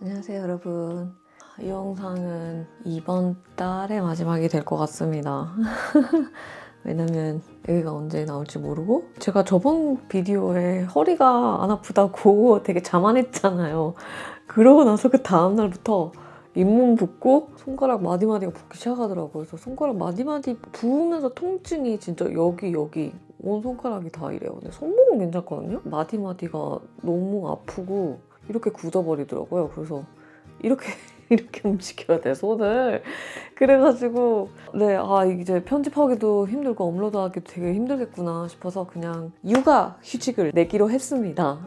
안녕하세요 여러분. 이 영상은 이번 달의 마지막이 될 것 같습니다. 왜냐면 여기가 언제 나올지 모르고 제가 저번 비디오에 허리가 안 아프다고 되게 자만했잖아요. 그러고 나서 그 다음날부터 잇몸 붓고 손가락 마디마디가 붓기 시작하더라고요. 그래서 손가락 마디마디 부으면서 통증이 진짜 여기 온 손가락이 다 이래요. 근데 손목은 괜찮거든요? 마디마디가 너무 아프고 이렇게 굳어버리더라고요. 그래서 이렇게 움직여야 돼, 손을. 그래가지고 이제 편집하기도 힘들고 업로드하기도 되게 힘들겠구나 싶어서 그냥 육아 휴직을 내기로 했습니다.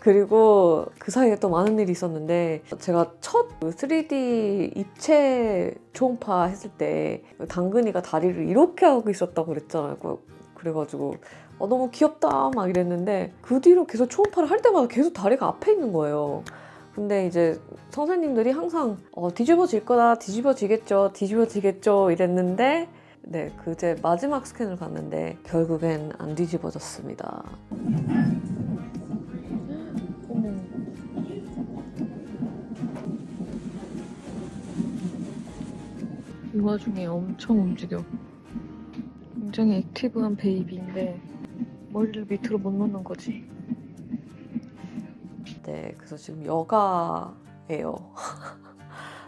그리고 그 사이에 또 많은 일이 있었는데 제가 첫 3D 입체 초음파 했을 때 당근이가 다리를 이렇게 하고 있었다고 그랬잖아요. 그래가지고 너무 귀엽다 막 이랬는데 그 뒤로 계속 초음파를 할 때마다 계속 다리가 앞에 있는 거예요. 근데 이제 선생님들이 항상 뒤집어질 거다, 뒤집어지겠죠 이랬는데 그제 마지막 스캔을 갔는데 결국엔 안 뒤집어졌습니다. 이 와중에 엄청 움직여. 굉장히 액티브한 베이비인데 머리를 밑으로 못 놓는 거지. 네, 그래서 지금 여가예요.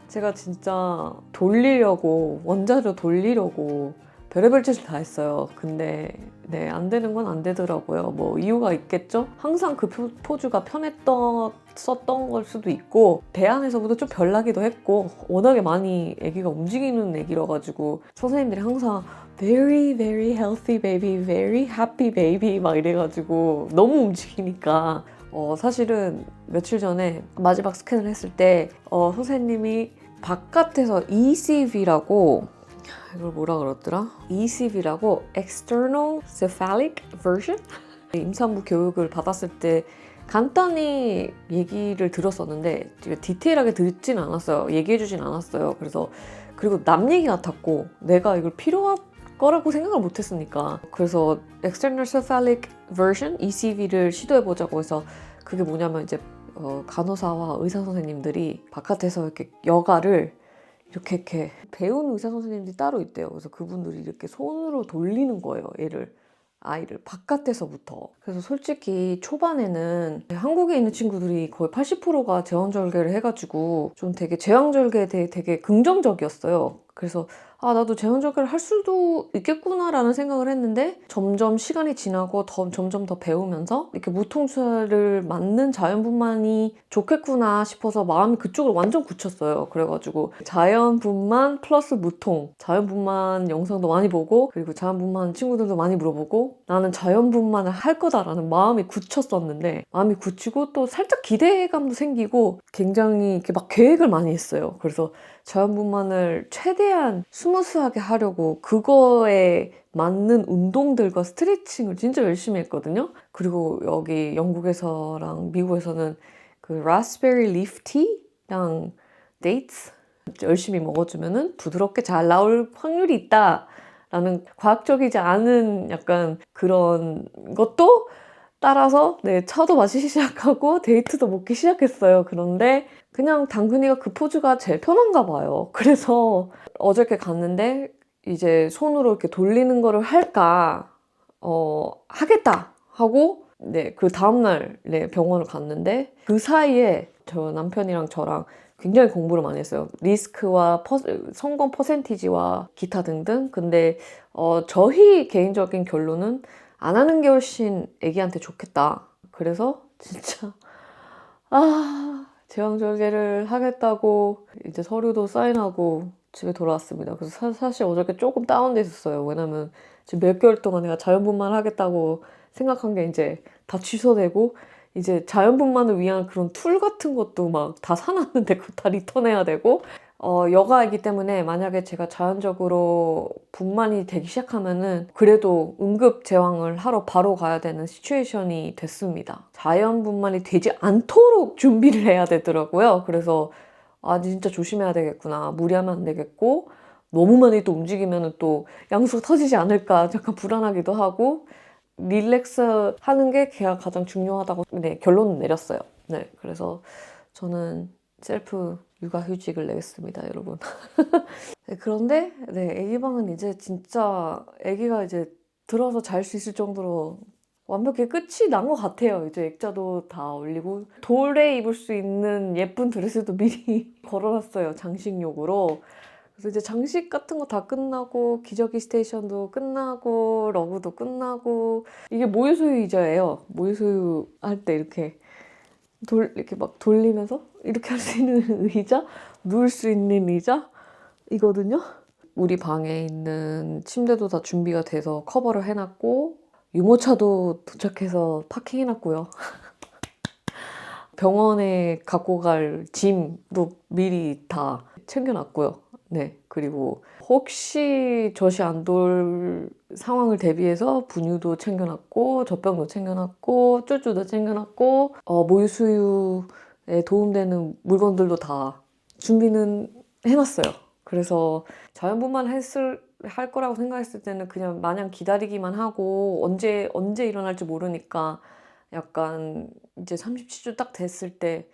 제가 진짜 원자료 돌리려고 별의별 짓을 다 했어요. 근데 안 되는 건 안 되더라고요. 뭐 이유가 있겠죠? 항상 그 포즈가 썼던 걸 수도 있고 배 안에서부터 좀 별나기도 했고 워낙에 많이 아기가 움직이는 아기라 가지고 선생님들이 항상 very very healthy baby, very happy baby 막 이래가지고 너무 움직이니까 사실은 며칠 전에 마지막 스캔을 했을 때 선생님이 바깥에서 ECV라고 이걸 뭐라 그러더라? ECV라고 External Cephalic Version? 임산부 교육을 받았을 때 간단히 얘기를 들었었는데 디테일하게 듣진 않았어요. 얘기해주진 않았어요. 그리고 남 얘기 같았고 내가 이걸 필요할 거라고 생각을 못했으니까 그래서 External Cephalic Version ECV를 시도해보자고 해서 그게 뭐냐면 이제 간호사와 의사 선생님들이 바깥에서 이렇게 여가를 이렇게 배운 의사 선생님들이 따로 있대요. 그래서 그분들이 이렇게 손으로 돌리는 거예요. 아이를 바깥에서부터. 그래서 솔직히 초반에는 한국에 있는 친구들이 거의 80%가 제왕절개를 해가지고 좀 되게 제왕절개에 대해 되게 긍정적이었어요. 그래서 나도 제왕절개를 할 수도 있겠구나라는 생각을 했는데 점점 시간이 지나고 점점 더 배우면서 이렇게 무통출을 맞는 자연분만이 좋겠구나 싶어서 마음이 그쪽으로 완전 굳혔어요. 그래가지고 자연분만 플러스 무통, 자연분만 영상도 많이 보고 그리고 자연분만 친구들도 많이 물어보고 나는 자연분만을 할 거다라는 마음이 굳혔었는데 마음이 굳히고 또 살짝 기대감도 생기고 굉장히 이렇게 막 계획을 많이 했어요. 그래서 자연분만을 최대한 스무스하게 하려고 그거에 맞는 운동들과 스트레칭을 진짜 열심히 했거든요. 그리고 여기 영국에서랑 미국에서는 그 라스베리 리프 티랑 데이트 열심히 먹어주면은 부드럽게 잘 나올 확률이 있다라는 과학적이지 않은 약간 그런 것도 따라서 차도 마시기 시작하고 데이트도 먹기 시작했어요. 그런데 그냥 당근이가 그 포즈가 제일 편한가 봐요. 그래서 어저께 갔는데 이제 손으로 이렇게 돌리는 거를 할까 하겠다 하고 그 다음날 병원을 갔는데 그 사이에 저 남편이랑 저랑 굉장히 공부를 많이 했어요. 리스크와 성공 퍼센티지와 기타 등등. 근데 저희 개인적인 결론은 안 하는 게 훨씬 애기한테 좋겠다. 그래서 진짜 제왕절개를 하겠다고 이제 서류도 사인하고 집에 돌아왔습니다. 그래서 사실 어저께 조금 다운돼 있었어요. 왜냐면 지금 몇 개월 동안 내가 자연분만 하겠다고 생각한 게 이제 다 취소되고 이제 자연분만을 위한 그런 툴 같은 것도 막 다 사놨는데 그거 다 리턴해야 되고 여가이기 때문에 만약에 제가 자연적으로 분만이 되기 시작하면은 그래도 응급 제왕을 하러 바로 가야 되는 시츄에이션이 됐습니다. 자연분만이 되지 않도록 준비를 해야 되더라고요. 그래서 진짜 조심해야 되겠구나. 무리하면 안 되겠고 너무 많이 또 움직이면 또 양수가 터지지 않을까 약간 불안하기도 하고 릴렉스 하는 게 가장 중요하다고 결론을 내렸어요. 그래서 저는 셀프 육아휴직을 내겠습니다, 여러분. 네, 그런데 네, 아기 방은 이제 진짜 아기가 이제 들어서 잘 수 있을 정도로 완벽히 끝이 난 것 같아요. 이제 액자도 다 올리고 돌에 입을 수 있는 예쁜 드레스도 미리 걸어놨어요, 장식용으로. 그래서 이제 장식 같은 거 다 끝나고 기저귀 스테이션도 끝나고 러브도 끝나고 이게 모유수유 의자예요. 모유수유 할 때 이렇게 이렇게 막 돌리면서 이렇게 할 수 있는 의자, 누울 수 있는 의자이거든요. 우리 방에 있는 침대도 다 준비가 돼서 커버를 해놨고 유모차도 도착해서 파킹해놨고요. 병원에 갖고 갈 짐도 미리 다 챙겨놨고요. 네, 그리고 혹시 젖이 안 돌 상황을 대비해서 분유도 챙겨놨고 젖병도 챙겨놨고 쭈쭈도 챙겨놨고 모유수유에 도움되는 물건들도 다 준비는 해놨어요. 그래서 자연분만 할 거라고 생각했을 때는 그냥 마냥 기다리기만 하고 언제 일어날지 모르니까 약간 이제 37주 딱 됐을 때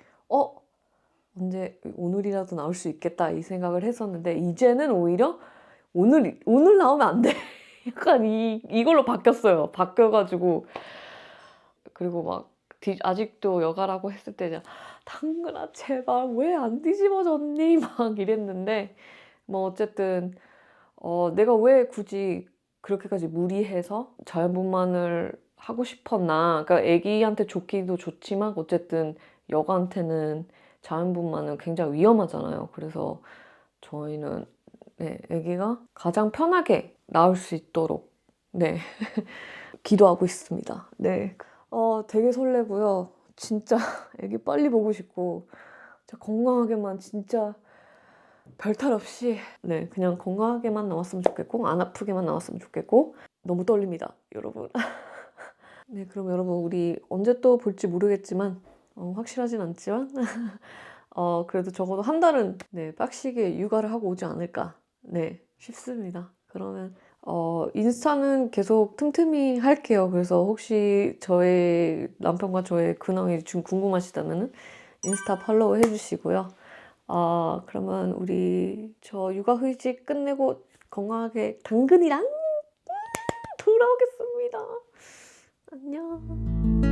언제 오늘이라도 나올 수 있겠다 이 생각을 했었는데 이제는 오히려 오늘 나오면 안 돼. 약간 이걸로 바뀌었어요. 바뀌어가지고 그리고 막 아직도 여가라고 했을 때 당근아 제발 왜 안 뒤집어졌니 막 이랬는데 뭐 어쨌든 내가 왜 굳이 그렇게까지 무리해서 자연분만을 하고 싶었나. 그러니까 아기한테 좋기도 좋지만 어쨌든 여가한테는 자연분만은 굉장히 위험하잖아요. 그래서 저희는 네, 아기가 가장 편하게 나올 수 있도록 네 기도하고 있습니다. 네, 되게 설레고요. 진짜 아기 빨리 보고 싶고 진짜 건강하게만 진짜 별탈 없이 네 그냥 건강하게만 나왔으면 좋겠고 안 아프게만 나왔으면 좋겠고 너무 떨립니다, 여러분. 네, 그럼 여러분 우리 언제 또 볼지 모르겠지만 확실하진 않지만 그래도 적어도 한 달은 네 빡시게 육아를 하고 오지 않을까 네 싶습니다. 그러면 인스타는 계속 틈틈이 할게요. 그래서 혹시 저의 남편과 저의 근황이 좀 궁금하시다면 인스타 팔로우 해주시고요. 그러면 우리 저 육아휴직 끝내고 건강하게 당근이랑 돌아오겠습니다. 안녕.